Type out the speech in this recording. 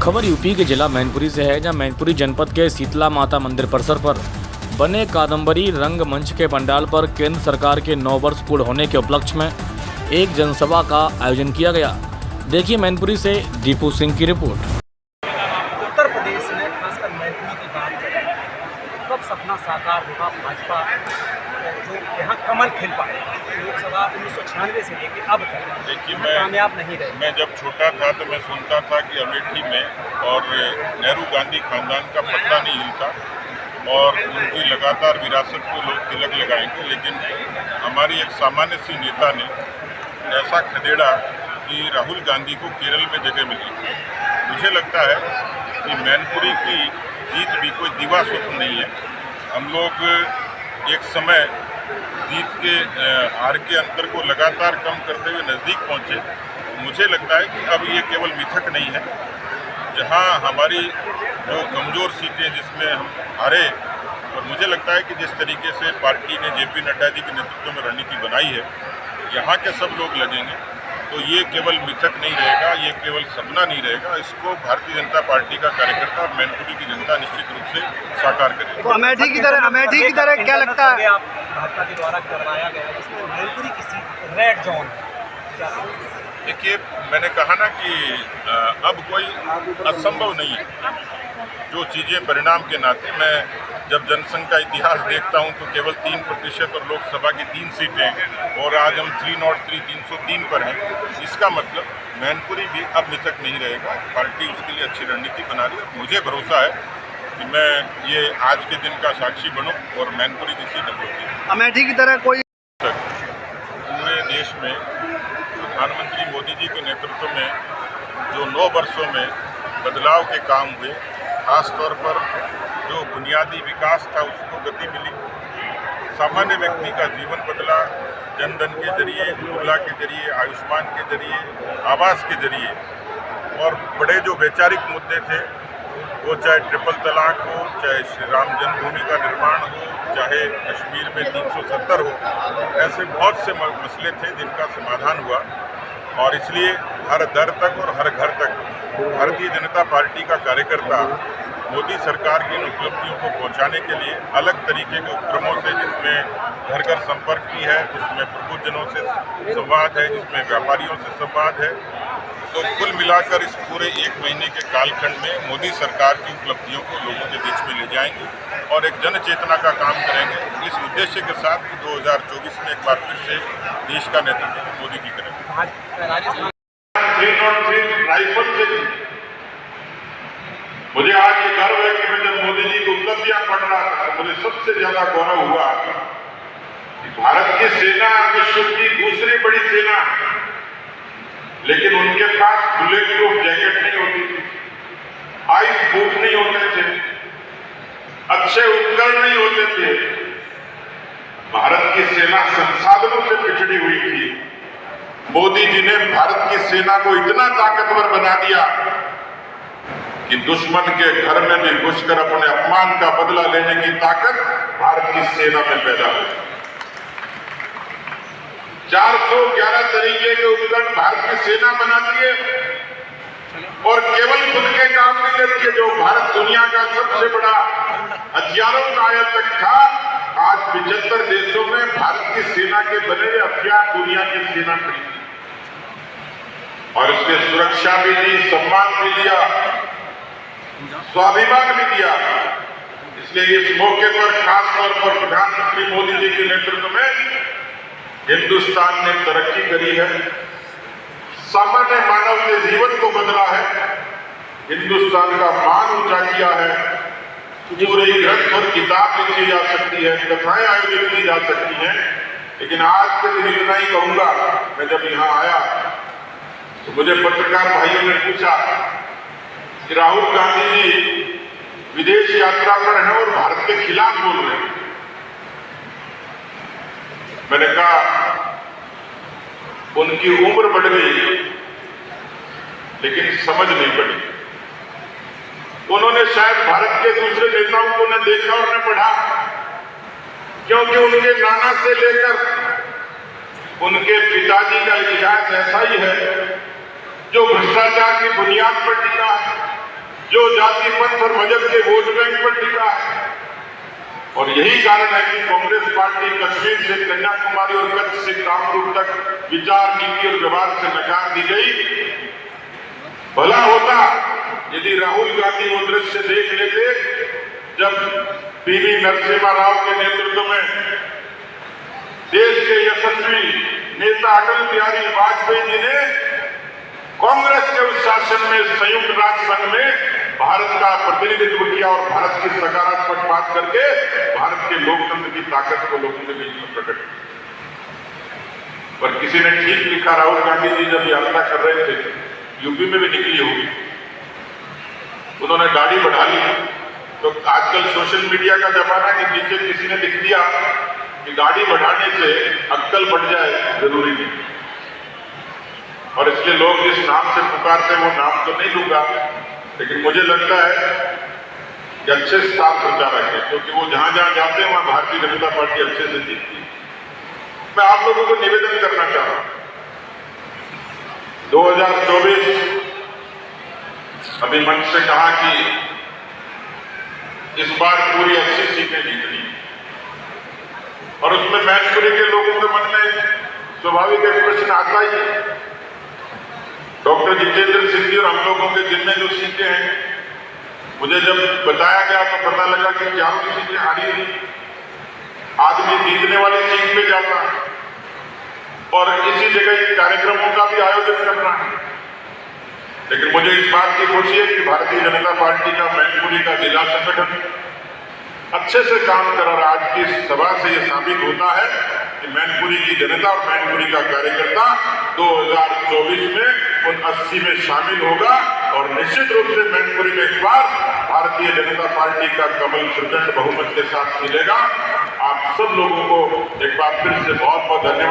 खबर यूपी के जिला मैनपुरी से है, जहां मैनपुरी जनपद के शीतला माता मंदिर परिसर पर बने कादम्बरी रंगमंच के पंडाल पर केंद्र सरकार के 9 वर्ष पूर्ण होने के उपलक्ष्य में एक जनसभा का आयोजन किया गया। देखिए मैनपुरी से दीपू सिंह की रिपोर्ट। उत्तर प्रदेश में खासकर मैनपुरी की बात करें, कब सपना साकार होगा भाजपा जो यहाँ कमल खिल पाए। लोकसभा 1996 से लेकर अब तक देखिए, कामयाब नहीं रहे। मैं जब छोटा था तो मैं सुनता था कि अमेठी में और नेहरू गांधी खानदान का पत्ता नहीं हिलता और उनकी लगातार विरासत को लोग तिलक लगाएंगे, लेकिन हमारी एक सामान्य सी नेता ने ऐसा खदेड़ा कि राहुल गांधी को केरल में जगह मिली। मुझे लगता है कि मैनपुरी की जीत भी कोई दिवा स्वप्न नहीं है। हम लोग एक समय जीत के हार के अंतर को लगातार कम करते हुए नज़दीक पहुंचे। मुझे लगता है कि अब ये केवल मिथक नहीं है। जहां हमारी जो कमज़ोर सीटें जिसमें हम हारे, और मुझे लगता है कि जिस तरीके से पार्टी ने जेपी नड्डा जी के नेतृत्व में रणनीति बनाई है, यहाँ के सब लोग लगेंगे तो ये केवल मिथक नहीं रहेगा, ये केवल सपना नहीं रहेगा। इसको भारतीय जनता पार्टी का कार्यकर्ता और मैनपुरी की जनता निश्चित रूप से साकार करेगी। तो अमेठी की तरह क्या लगता है आप भाजपा के द्वारा करवाया गया जिसमें मैनपुरी की सीट रेड जोन? देखिए, मैंने कहा ना कि अब कोई असंभव नहीं है। जो चीज़ें परिणाम के नाते, मैं जब जनसंघ का इतिहास देखता हूं तो केवल 3% और लोकसभा की 3 सीटें, और आज हम 303 पर हैं। इसका मतलब मैनपुरी भी अब मिथक नहीं रहेगा। पार्टी उसके लिए अच्छी रणनीति बना रही है। मुझे भरोसा है कि मैं ये आज के दिन का साक्षी बनूं और मैनपुरी की सीट होगी। अमेठी की तरह कोई पूरे देश में प्रधानमंत्री मोदी जी के नेतृत्व में जो 9 वर्षों में बदलाव के काम हुए, खासतौर पर जो बुनियादी विकास था उसको गति मिली, सामान्य व्यक्ति का जीवन बदला, जनधन के जरिए, उज्ज्वला के जरिए, आयुष्मान के जरिए, आवास के जरिए, और बड़े जो वैचारिक मुद्दे थे, वो चाहे ट्रिपल तलाक हो, चाहे श्री राम जन्मभूमि का निर्माण हो, चाहे कश्मीर में 370 हो, ऐसे बहुत से मसले थे जिनका समाधान हुआ। और इसलिए हर दर तक और हर घर तक भारतीय जनता पार्टी का कार्यकर्ता मोदी सरकार की इन उपलब्धियों को पहुंचाने के लिए अलग तरीके के उपक्रमों से, जिसमें घर घर संपर्क की है, जिसमें प्रबुद्धजनों से संवाद है, जिसमें व्यापारियों से संवाद है, तो कुल मिलाकर इस पूरे 1 महीने के कालखंड में मोदी सरकार की उपलब्धियों को लोगों के बीच में ले जाएंगे और एक जन चेतना का काम करेंगे, इस उद्देश्य के साथ कि 2024 में एक बार फिर से देश का नेतृत्व मोदी जी करेंगे। राजस्थान राइफल से मुझे आज ये गर्व है कि मैं जब मोदी जी की उपलब्धियां पढ़ रहा था तो मुझे सबसे ज्यादा गौरव हुआ कि भारत की सेना विश्व की दूसरी बड़ी सेना है, लेकिन उनके पास बुलेट प्रूफ जैकेट नहीं होती थी, आइस बूट नहीं होते थे, अच्छे उपकरण नहीं होते थे। भारत की सेना संसाधनों से पिछड़ी हुई थी। मोदी जी ने भारत की सेना को इतना ताकतवर बना दिया कि दुश्मन के घर में भी घुसकर अपने अपमान का बदला लेने की ताकत भारत की सेना में पैदा हुई। 411 तरीके के उपकरण भारत की सेना बनाती है और केवल खुद के काम नहीं करती है। जो भारत दुनिया का सबसे बड़ा हथियारों का आयातक था, आज 75 देशों में भारत की सेना के बने हुए हथियार दुनिया की सेना खरीदी और इसने सुरक्षा भी दी, सम्मान भी दिया, स्वाभिमान भी दिया। इसलिए इस मौके पर खासतौर पर प्रधानमंत्री मोदी जी के नेतृत्व में हिंदुस्तान ने तरक्की करी है, सामान्य मानव के जीवन को बदला है, हिंदुस्तान का मान ऊंचा किया है। पूरे ग्रंथ और किताब लिखी जा सकती है, कथाएं आयोजित की जा सकती हैं, लेकिन आज के दिन इतना ही कहूंगा। मैं जब यहाँ आया तो मुझे पत्रकार भाइयों ने पूछा कि राहुल गांधी जी विदेश यात्रा पर हैं और भारत के खिलाफ बोल रहे हैं। मैंने कहा उनकी उम्र बढ़ गई लेकिन समझ नहीं पड़ी। उन्होंने शायद भारत के दूसरे नेताओं को न देखा और न पढ़ा, क्योंकि उनके नाना से लेकर उनके पिताजी का इतिहास ऐसा ही है जो भ्रष्टाचार की बुनियाद पर टिका है। जो जाति पंथ और मजहब के वोट बैंक पर टिका है। और यही कारण है कि कांग्रेस पार्टी कश्मीर से कन्याकुमारी और कच्छ से कामरूप तक विचार, नीति और व्यवहार से नकार दी गई। भला होता यदि राहुल गांधी वो दृश्य देख लेते जब पीवी नरसिम्हा राव के नेतृत्व में देश के यशस्वी नेता अटल बिहारी वाजपेयी जी ने कांग्रेस के उस शासन में संयुक्त राष्ट्र संघ में भारत का प्रतिनिधित्व किया और भारत की सकारात्मक बात करके भारत के लोकतंत्र की ताकत को लोगों के बीच में प्रकट किया। पर किसी ने ठीक लिखा, राहुल गांधी जी जब यात्रा कर रहे थे, यूपी में भी निकली होगी, उन्होंने दाढ़ी बढ़ा ली। तो आजकल सोशल मीडिया का जमाना है कि नीचे किसी ने लिख दिया कि दाढ़ी बढ़ाने से अक्कल बढ़ जाए, जरूरी नहीं। और इसलिए लोग जिस नाम से पुकारते हैं वो नाम तो नहीं लूंगा, लेकिन मुझे लगता है कि अच्छे स्टार प्रचारक है, क्योंकि वो जहां जहां जाते हैं वहां भारतीय जनता पार्टी अच्छे से जीतती है। मैं आप लोगों को निवेदन करना चाह रहा हूं, 2024 अभी मंच से कहा कि इस बार पूरी 80 सीटें जीतनी, और उसमें मैनपुरी के लोगों के मन में स्वाभाविक एक प्रश्न आता ही है। डॉक्टर जितेंद्र सिंह जी और हम लोगों के जिनमें जो सीटें हैं, मुझे जब बताया गया तो पता लगा कि 4 सीटें हारी हुई। आदमी जीतने वाली सीट पे जाता है और इसी जगह कार्यक्रमों का भी आयोजन कर रहा है। लेकिन मुझे इस बात की खुशी है कि भारतीय जनता पार्टी का मैनपुरी का जिला संगठन अच्छे से काम कर रहा है। आज की सभा से यह साबित होता है कि मैनपुरी की जनता और मैनपुरी का कार्यकर्ता 2024 में उन 80 में शामिल होगा और निश्चित रूप से मैनपुरी में इस बार भारतीय जनता पार्टी का कमल प्रचंड बहुमत के साथ मिलेगा। आप सब लोगों को एक बार फिर से बहुत बहुत धन्यवाद।